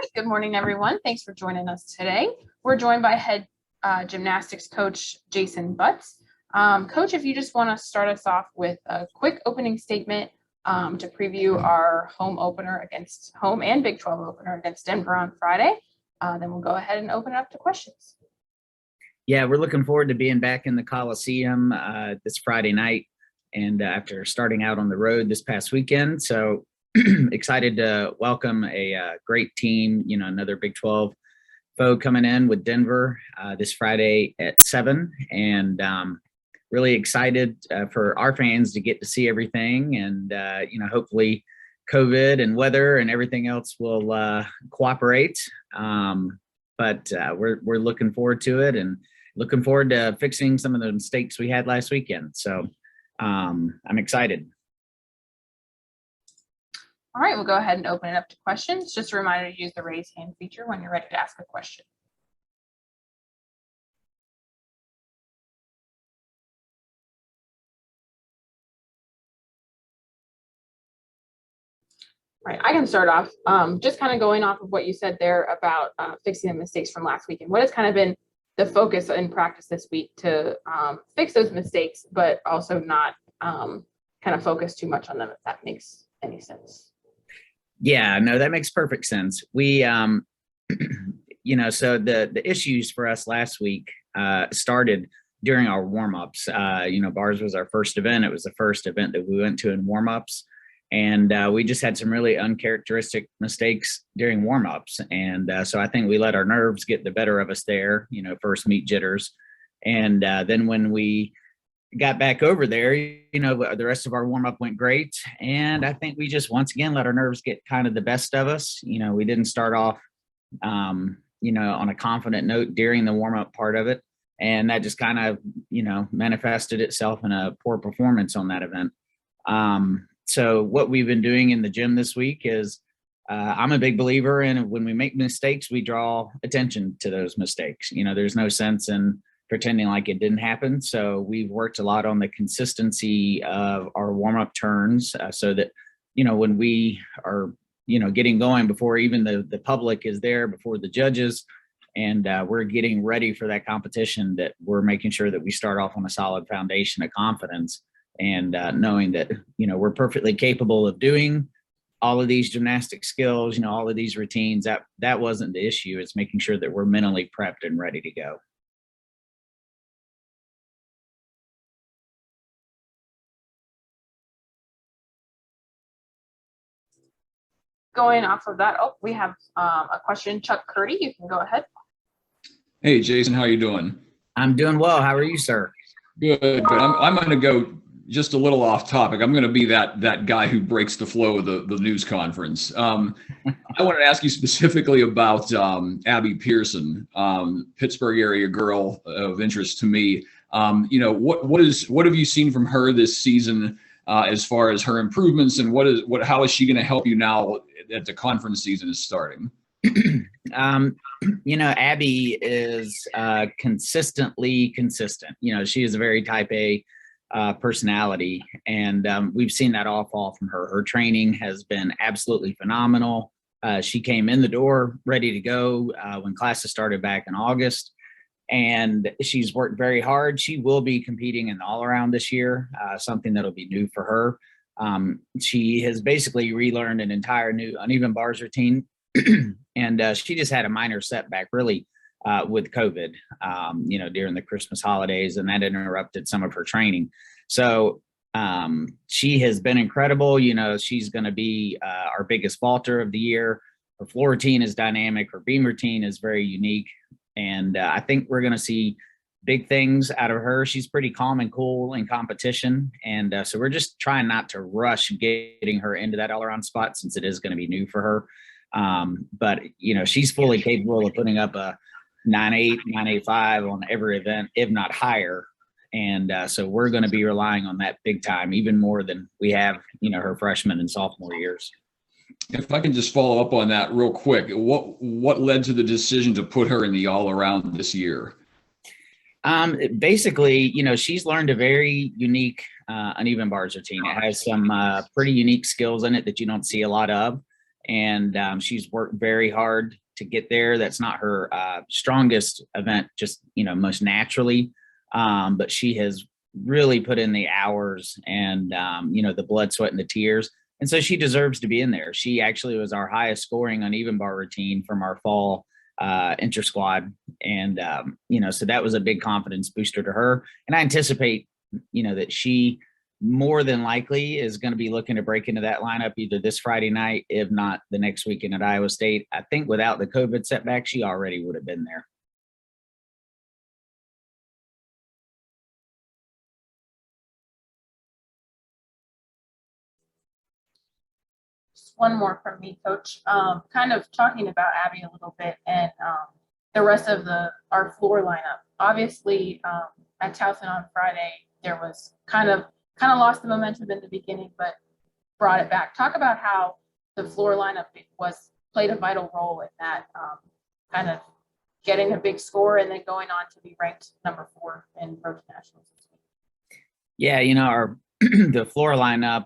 right, good morning, everyone. Thanks for joining us today. We're joined by head gymnastics coach Jason Butts. Coach, if you just want to start us off with a quick opening statement to preview our home and Big 12 opener against Denver on Friday, then we'll go ahead and open it up to questions. Yeah, we're looking forward to being back in the Coliseum this Friday night, and after starting out on the road this past weekend. So excited to welcome a great team, another Big 12 foe coming in with Denver this Friday at 7, and really excited for our fans to get to see everything, and hopefully COVID and weather and everything else will cooperate, but we're looking forward to it and looking forward to fixing some of the mistakes we had last weekend. So I'm excited. All right, we'll go ahead and open it up to questions. Just a reminder to use the raise hand feature when you're ready to ask a question. All right, I can start off just kind of going off of what you said there about fixing the mistakes from last weekend. What has kind of been the focus in practice this week to fix those mistakes, but also not kind of focus too much on them, if that makes any sense? Yeah, no, that makes perfect sense. We, so the issues for us last week started during our warm-ups. Bars was our first event. It was the first event that we went to in warm-ups. And we just had some really uncharacteristic mistakes during warm-ups. And so I think we let our nerves get the better of us there, first meet jitters. And then when we got back over there, the rest of our warm-up went great. And I think we just, once again, let our nerves get kind of the best of us. We didn't start off, on a confident note during the warm-up part of it. And that just kind of, manifested itself in a poor performance on that event. So what we've been doing in the gym this week is I'm a big believer in when we make mistakes, we draw attention to those mistakes. There's no sense in pretending like it didn't happen. So we've worked a lot on the consistency of our warm-up turns so that, when we are, getting going before even the public is there, before the judges, and we're getting ready for that competition, that we're making sure that we start off on a solid foundation of confidence and knowing that, we're perfectly capable of doing all of these gymnastic skills, all of these routines. That wasn't the issue. It's making sure that we're mentally prepped and ready to go. Going off of that, we have a question. Chuck Curdy, you can go ahead. Hey, Jason, how are you doing? I'm doing well. How are you, sir? Good. I'm going to go just a little off topic. I'm going to be that guy who breaks the flow of the news conference. I wanted to ask you specifically about Abby Pearson, Pittsburgh area girl of interest to me. What have you seen from her this season as far as her improvements, and how is she going to help you now that the conference season is starting? Abby is consistently consistent. She is a very type A personality, and we've seen that all fall from her. Her training has been absolutely phenomenal. She came in the door ready to go when classes started back in August, and she's worked very hard. She will be competing in all around this year, something that'll be new for her. She has basically relearned an entire new uneven bars routine, and she just had a minor setback really with COVID, during the Christmas holidays, and that interrupted some of her training. So she has been incredible. She's going to be our biggest vaulter of the year. Her floor routine is dynamic. Her beam routine is very unique. And I think we're going to see big things out of her. She's pretty calm and cool in competition. And so we're just trying not to rush getting her into that all-around spot, since it is going to be new for her. But, she's fully capable of putting up a 9.8, 9.85 on every event, if not higher. And so we're going to be relying on that big time, even more than we have, her freshman and sophomore years. If I can just follow up on that real quick, what led to the decision to put her in the all-around this year? Basically, she's learned a very unique uneven bars routine. It has some pretty unique skills in it that you don't see a lot of. and she's worked very hard to get there. That's not her strongest event, just most naturally, but she has really put in the hours and the blood, sweat, and the tears, and so she deserves to be in there. She actually was our highest scoring uneven bar routine from our fall inter squad, and so that was a big confidence booster to her. And I anticipate that she more than likely is going to be looking to break into that lineup either this Friday night, if not the next weekend at Iowa State. I think without the COVID setback, she already would have been there. Just one more from me, Coach. Kind of talking about Abby a little bit and the rest of our floor lineup. Obviously, at Towson on Friday, there was kind of lost the momentum in the beginning, but brought it back. Talk about how the floor lineup played a vital role in that, kind of getting a big score and then going on to be ranked number 4 in Road to Nationals this week. Yeah, our the floor lineup,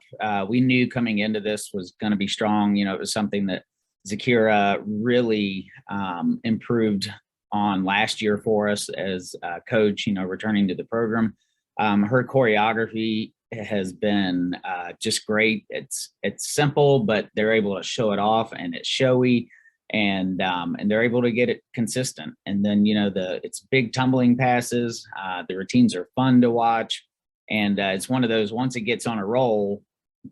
we knew coming into this was going to be strong. It was something that Zakira really improved on last year for us as a coach, returning to the program. Her choreography has been just great. It's simple, but they're able to show it off, and it's showy, and they're able to get it consistent. And then it's big tumbling passes. The routines are fun to watch, and it's one of those, once it gets on a roll,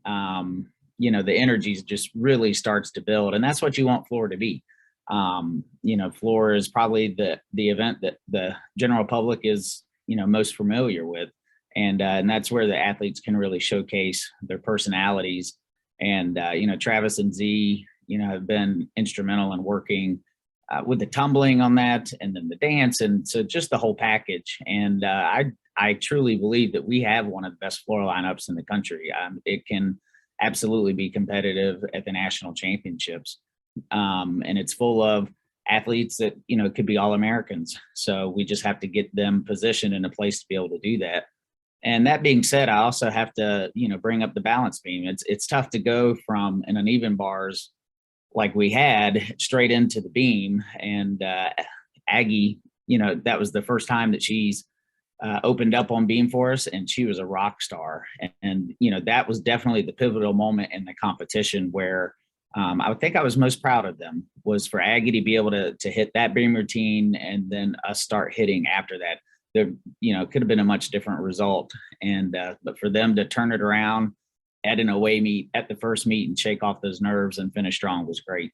the energy just really starts to build, and that's what you want floor to be. Floor is probably the event that the general public is most familiar with. And that's where the athletes can really showcase their personalities. And, Travis and Z, have been instrumental in working with the tumbling on that, and then the dance. And so just the whole package. And I truly believe that we have one of the best floor lineups in the country. It can absolutely be competitive at the national championships. And it's full of athletes that, could be All-Americans. So we just have to get them positioned in a place to be able to do that. And that being said, I also have to, bring up the balance beam. It's tough to go from an uneven bars like we had straight into the beam. And Aggie, that was the first time that she's opened up on beam for us, and she was a rock star. And that was definitely the pivotal moment in the competition where I would think I was most proud of them, was for Aggie to be able to hit that beam routine, and then us start hitting after that. There, could have been a much different result. And but for them to turn it around at an away meet, at the first meet, and shake off those nerves and finish strong was great.